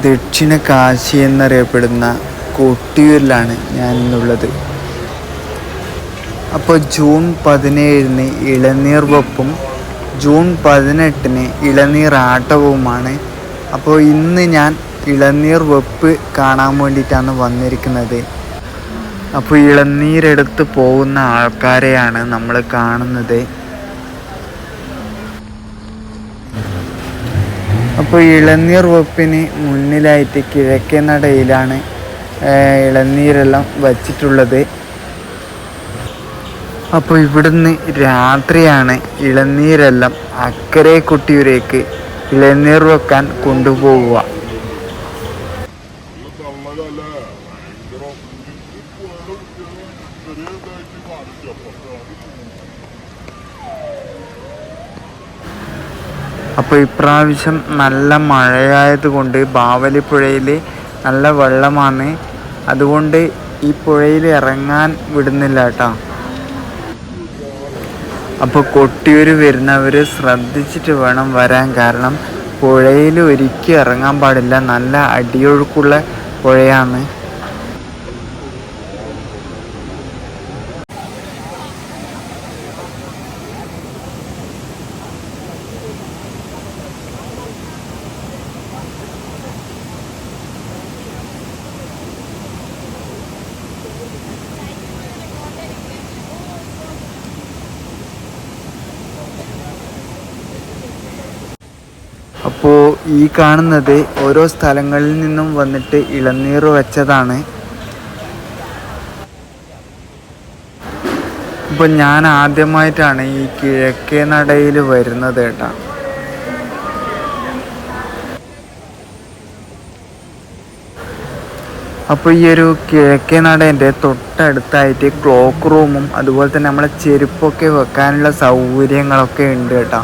ദക്ഷിണ കാശി എന്നറിയപ്പെടുന്ന കൊട്ടിയൂരിലാണ് ഞാൻ ഇന്നുള്ളത്. അപ്പോൾ ജൂൺ 17-ന് ഇളനീർ വെപ്പും ജൂൺ 18-ന് ഇളനീർ ആട്ടവുമാണ്. അപ്പോൾ ഇന്ന് ഞാൻ ഇളനീർ വെപ്പ് കാണാൻ വേണ്ടിയിട്ടാണ് വന്നിരിക്കുന്നത്. അപ്പോൾ ഇളനീരെടുത്ത് പോകുന്ന ആൾക്കാരെയാണ് നമ്മൾ കാണുന്നത്. അപ്പോൾ ഇളനീർ വെപ്പിന് മുന്നിലായിട്ട് കിഴക്കേ നടയിലാണ് ഇളനീരെല്ലാം വച്ചിട്ടുള്ളത്. അപ്പോൾ ഇവിടുന്ന് രാത്രിയാണ് ഇളനീരെല്ലാം അക്കരെ കൊട്ടിയൂരേക്ക് ഇളനീർ വെക്കാൻ കൊണ്ടുപോവുക. അപ്പോൾ ഇപ്രാവശ്യം നല്ല മഴയായതുകൊണ്ട് ബാവലിപ്പുഴയിൽ നല്ല വെള്ളമാണ്. അതുകൊണ്ട് ഈ പുഴയിൽ ഇറങ്ങാൻ വിടുന്നില്ല കേട്ടോ. അപ്പോൾ കൊട്ടിയൂർ വരുന്നവർ ശ്രദ്ധിച്ചിട്ട് വേണം വരാൻ. കാരണം പുഴയിൽ ഒരിക്കലും ഇറങ്ങാൻ പാടില്ല. നല്ല അടിയൊഴുക്കുള്ള പുഴയാണ്. അപ്പോൾ ഈ കാണുന്നത് ഓരോ സ്ഥലങ്ങളിൽ നിന്നും വന്നിട്ട് ഇളനീർ വെച്ചതാണ്. അപ്പോൾ ഞാൻ ആദ്യമായിട്ടാണ് ഈ കിഴക്കേ നടയിൽ വരുന്നത് കേട്ടോ. അപ്പോൾ ഈ ഒരു കിഴക്കേ നടേൻ്റെ തൊട്ടടുത്തായിട്ട് ക്ലോക്ക് റൂമും അതുപോലെ തന്നെ നമ്മളെ ചെരുപ്പൊക്കെ വെക്കാനുള്ള സൗകര്യങ്ങളൊക്കെ ഉണ്ട് കേട്ടോ.